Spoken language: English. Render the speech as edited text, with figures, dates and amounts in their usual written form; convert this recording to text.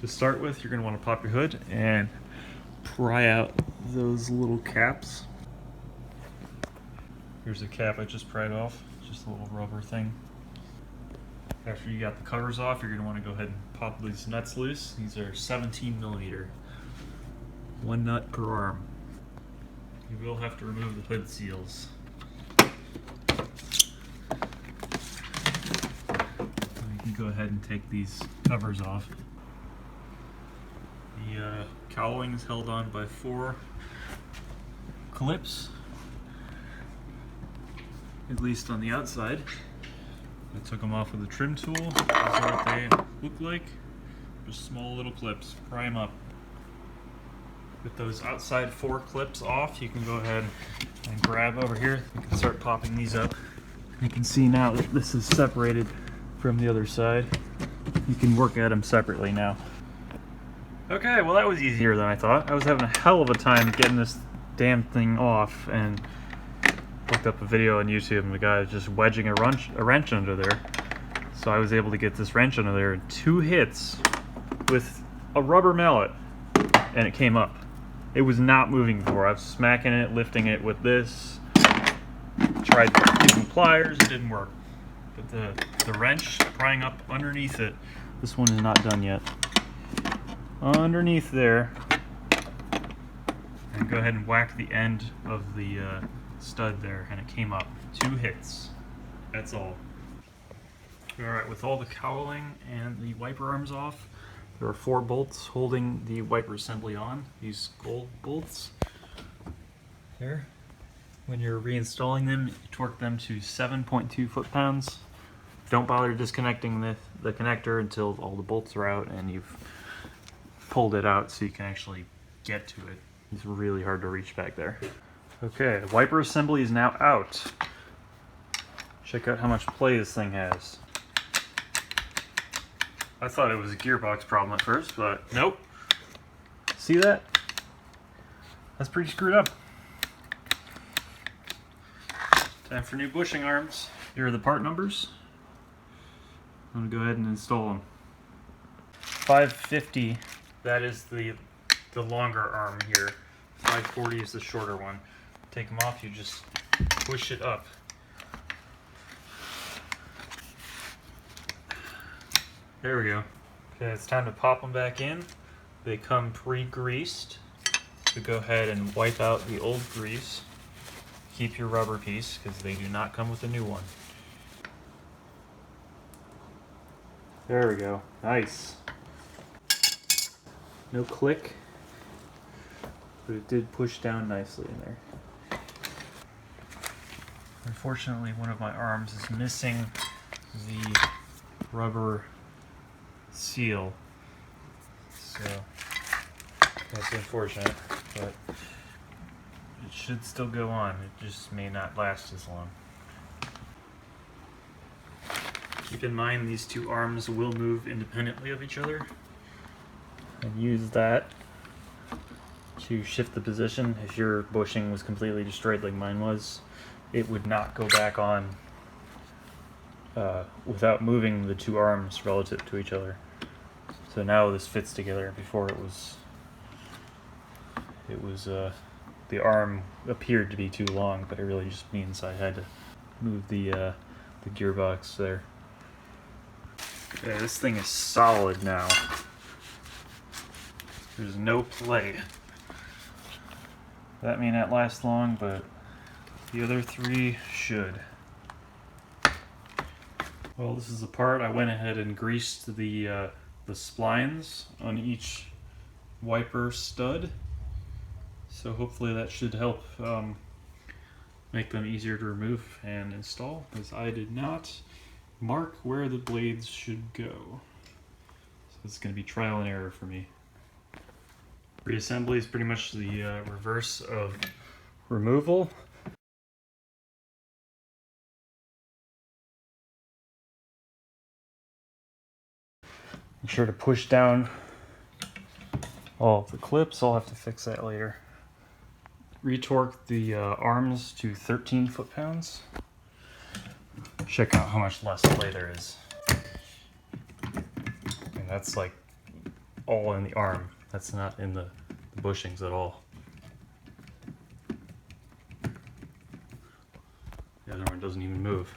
To start with, you're going to want to pop your hood and pry out those little caps. Here's a cap I just pried off, just a little rubber thing. After you got the covers off, you're going to want to go ahead and pop these nuts loose. These are 17mm, one nut per arm. You will have to remove the hood seals. You can go ahead and take these covers off. The cowling is held on by 4 clips, at least on the outside. I took them off with a trim tool. These are what they look like. Just small little clips. Pry them up. With those outside 4 clips off, you can go ahead and grab over here. You can start popping these up. You can see now that this is separated from the other side. You can work at them separately now. Okay, well that was easier than I thought. I was having a hell of a time getting this damn thing off, and looked up a video on YouTube and the guy was just wedging a wrench under there. So I was able to get this wrench under there in 2 hits with a rubber mallet, and it came up. It was not moving before. I was smacking it, lifting it with this. Tried using pliers, it didn't work. But the wrench prying up underneath it, this one is not done yet. Underneath there, and go ahead and whack the end of the stud there, and it came up. 2 hits. That's all. Alright, with all the cowling and the wiper arms off, there are 4 bolts holding the wiper assembly on. These gold bolts. There. When you're reinstalling them, torque them to 7.2 foot-pounds. Don't bother disconnecting the connector until all the bolts are out and you've pulled it out so you can actually get to it. It's really hard to reach back there. Okay, the wiper assembly is now out. Check out how much play this thing has. I thought it was a gearbox problem at first, but nope. See that? That's pretty screwed up. Time for new bushing arms. Here are the part numbers. I'm gonna go ahead and install them. 550, that is the longer arm here. 540 is the shorter one. Take them off, you just push it up. There we go. Okay, it's time to pop them back in. They come pre-greased. So go ahead and wipe out the old grease. Keep your rubber piece because they do not come with a new one. There we go. Nice. No click, but it did push down nicely in there. Unfortunately, one of my arms is missing the rubber seal, so that's unfortunate, but it should still go on. It just may not last as long. Keep in mind these 2 arms will move independently of each other, and use that to shift the position. If your bushing was completely destroyed like mine was, it would not go back on without moving the 2 arms relative to each other. So now this fits together. Before it was the arm appeared to be too long, but it really just means I had to move the gearbox there. Okay, this thing is solid now. There's no play. That may not last long, but the other 3 should. Well, this is the part. I went ahead and greased the splines on each wiper stud. So hopefully that should help make them easier to remove and install, because I did not mark where the blades should go. So it's going to be trial and error for me. Reassembly is pretty much the reverse of removal. Make sure to push down all of the clips. I'll have to fix that later. Retorque the arms to 13 foot-pounds. Check out how much less play there is. And that's like all in the arm. That's not in the bushings at all. The other one doesn't even move.